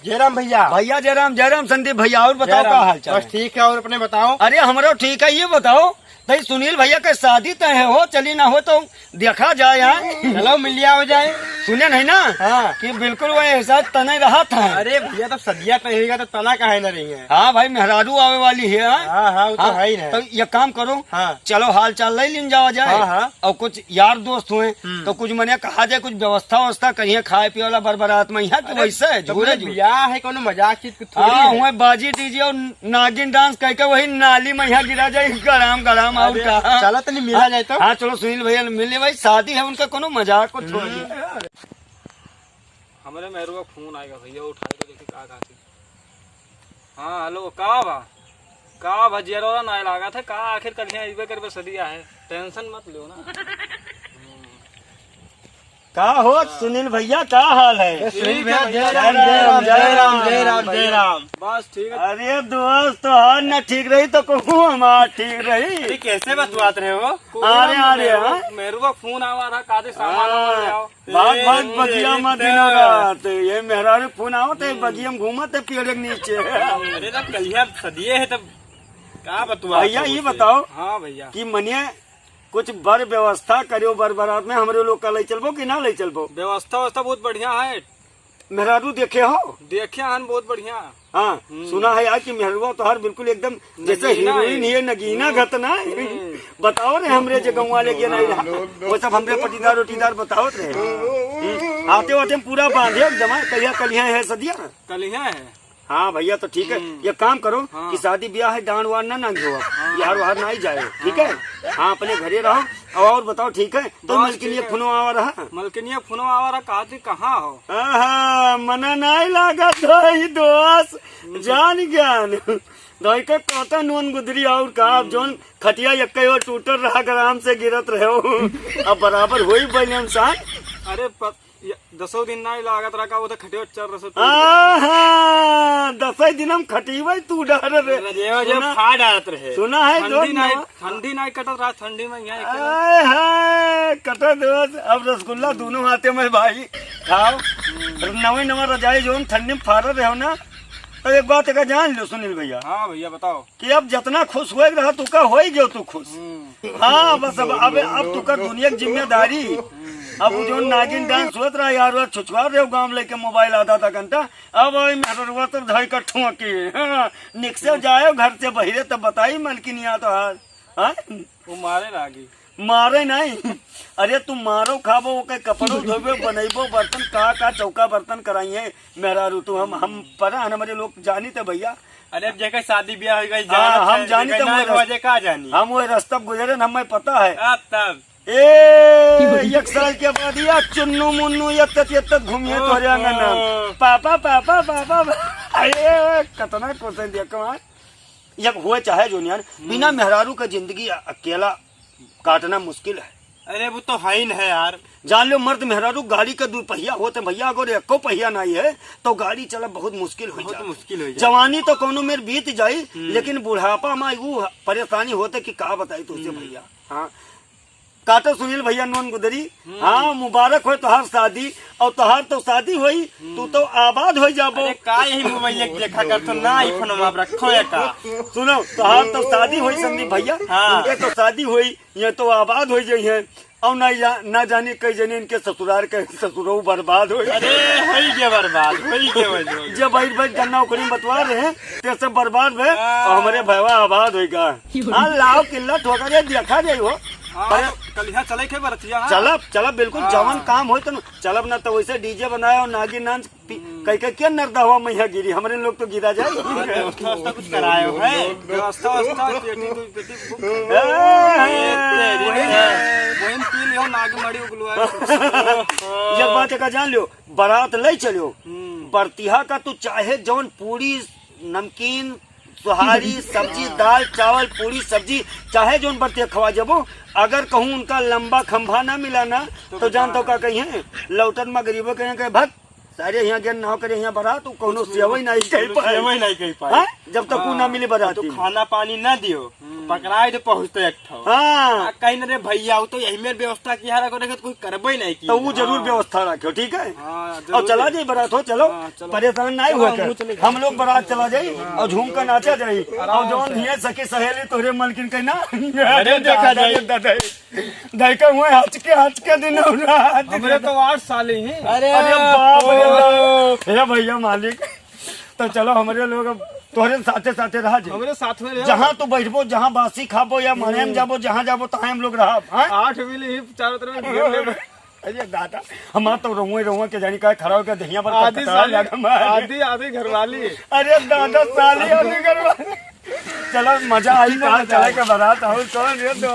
जयराम भैया। भैया जयराम संदीप भैया। और बताओ क्या हाल चाल? बस ठीक है। और अपने बताओ। अरे हमारा ठीक है। ये बताओ तई सुनील भैया के शादी तय हो चली ना हो तो देखा जाए यहाँ। चलो मिल लिया हो जाए। सुने नहीं ना हाँ। कि बिल्कुल वो ऐसा तने रहा था। अरे भैया तब सदिया रहेगा तो तना काहे न रही है। हाँ भाई मेहरारू आवे वाली है। हाँ वो तो है ही तो ये काम करो। हाँ। चलो हाल चाल ले लिन जावा जाए। हाँ। और कुछ यार दोस्त हुए तो कुछ मने कहा जाए कुछ व्यवस्था करिए खाए पिए वाला बरबरात में यहाँ तो वैसे झूरे ब्याह है कोनो मजाक चीज हाँ हुए बाजी डीजे और नागिन डांस कह के वही नाली में यहाँ गिरा जाए गरम और कहा। चलो तो नहीं मिला जाए तो। हाँ चलो सुनील भैया मिले भाई शादी है उनका कोनो मजाक को छोड़िए। हमारे मेहरू का फोन आएगा भैया उठाए तो देखिए का थी। हाँ हेलो का भजिया ना लगा था का आखिर कल यहाँ कर सदिया है टेंशन मत लो ना। का हो सुनील भैया क्या हाल है? सुनील भैया जयराम। बस ठीक है। अरे दोस्त तो हर न ठीक रही तो कहूँ हमार ठीक रही। कैसे बतवात रहे हो? अरे मेहरू का फोन आवा था कादे सामान ले आओ। बहुत बगिया में दिनों रात ये मेहरारू फोन आओ तो बगिया में घूमते पेड़ के नीचे। अरे तब कलिया सदिये है तब का बतवा। भैया ये बताओ हाँ भैया कि मनिए कुछ बर व्यवस्था करियो बर बरात में हमरे लोग का ले चलबो कि ना ले चलबो? व्यवस्था बहुत बढ़िया है। मेहरारू देखे हो? देखे हन बहुत बढ़िया। हाँ सुना है यार कि मेहरुआ तो हर बिल्कुल एकदम जैसे हीरोइन है नगीना घतना। बताओ रे हमरे जो गाँव वाले के नहीं रहा वो सब हमरे पटीदार उटीदार बताओ रहे। आते वाते पूरा बांधे जमा कलिया है सदिया कलिया है। हाँ भैया तो ठीक है। ये काम करो कि शादी ब्याह है डांड वाड़ ना हो यार बाहर ना ही जाए ठीक है। हाँ अपने घरे रहो। और बताओ ठीक है तो मल के लिए फोनो आवा रहा मलकिनिया फोनो आवा रहा कहा थी कहाँ हो? मना नहीं लागा दोस्त जान ज्ञान दही के कहता नून गुदरी और का जोन खटिया यक्के और टूटर रहा ग्राम से गिरत रहे हो अब बराबर हो ही बने इंसान। अरे 10 दिन नहीं लागत रहा वो तो खटिया चल रहा। 10 दिन हम खटीबे तू डर रहे सुना है ठंडी नहीं कटत रहा ठंडी में यहाँ कटा दोस्त। अब रसगुल्ला दोनों हाथे में भाई खाओ नवा रजाई जो ठंडी में फाड़ रहे हो ना। तो एक बात का जान लो सुनील भैया। हाँ भैया बताओ कि अब जितना खुश हुए रहा तू का हो गयो तू खुश। हाँ बस अब तू का दुनिया की जिम्मेदारी। अब जो नागिन डांस होत रहा यार छुछुआ रहे गाँव लेके मोबाइल आधा घंटा। अब मेहरुआ तो धई का ठोकी निकसे जाए घर से बहिरे तब बताई मलकिनिया तो हार वो मारे लागी मारे नहीं। अरे तुम मारो खाबो के कपड़ों धोबो बनेबो बर्तन का चौका बर्तन कराइए मेहरारू तू हम पर हमारे लोग जानी थे भैया। अरे अब जगह शादी ब्याह हो गई हम जानी तो का जानी हम वो रास्ता गुजरे हमें पता है। तब एक साल के बाद या चुन्नू मुन्नू यत्त घूमिए तोरे आंगन पापा पापा पापा। अरे कितना क्वेश्चन देखो ये हुए चाहे जूनियर बिना मेहरारू का जिंदगी अकेला काटना मुश्किल है। अरे वो तो है ही है यार। जान लो मर्द मेहरारू गाड़ी का 2 पहिया होते भैया अगर एको पहिया नहीं है तो गाड़ी चला बहुत मुश्किल हो जाए। मुश्किल हो जाए। जवानी तो कोनो मेर बीत जाई लेकिन बुढ़ापा में वो परेशानी होते कि का बताई तुझसे भैया। हाँ काटो सुनील भैया नोन गुदरी। हाँ मुबारक हो तोहार शादी और तोहार तो शादी हुई तू तो आबाद हो जाबो। का यही मोबाइल देखा कर तो ना आईफोन में आप रखो या का सुनो तोहार तो शादी हुई संदीप भैया। उनके तो शादी हुई ये तो आबाद हो जाई है और ना जाने कई जने इनके ससुराल के ससुरो बर्बाद हो। अरे बर्बाद जब भाई गन्ना उखड़ी बतवा रहे ते सब बर्बाद भे और हमारे भैया आबाद होगा। हाँ लाओ किल्ला ठोका देखा जाये हो। चले के बरतिया चलब बिल्कुल जवन काम हो तो चलब ना तो वैसे डीजे बनाया और नागिन नाच कह के क्या नरदा हुआ मैया गिरी हमारे लोग तो गिरा जाए। कुछ कराए हो एक बात का जान लियो बारात ले चलो बरतिहा का तू चाहे जौन पूरी नमकीन सुहारी सब्जी दाल चावल पूरी सब्जी चाहे जो बर्ते खवा जबो। अगर कहूँ उनका लंबा खंभा ना मिला ना तो जान तो का कही है लौटन में गरीबों कहें भक्त सारे यहाँ गेन ना करे यहाँ बारात, तू कोनो सेवई नहीं कह पाए, सेवई नहीं कह पाए। हाँ? जब तक तू ना मिले बारात तो खाना पानी ना दियो, पकड़ाए तो पहुँचते एक ठो। हाँ कहीं ना रे भैया हो तो यही में व्यवस्था किया रखो, तो कोई करबे नहीं की। तो वो जरूर व्यवस्था रखो, ठीक है। हाँ, और चला जाए बारात हो, चलो चलो। परेशान नहीं हुआ कर, हम लोग बारात चला जाए और झूम कर नाचा जाए और जौन हिये सके सहेली तोरे मलकिन के ना अरे देखा जाए। देखा हुए हच के दिन हमरे तो 8 साल ही हैं। अरे बाप रे बाप, हे भैया मालिक, तो चलो हमारे लोग अब तोहरे साथे साथे रहा जाए, हमरे साथ में रहे। जहाँ तू बैठबो, जहाँ बासी खाबो या मने में जाबो, जहाँ जाबो तहाँ हम लोग रहा। 8 मिली ही चारों तरफ घेर ले। अरे दादा हमारा तो रोए के जानी का खड़ा होकर दहिया पर आधी कटकटा साली, लगा मार। आधी घरवाली। अरे दादा साली आधी घरवाली। चलो मजा आई, कहाँ चले के बारात हो, कौन रे दो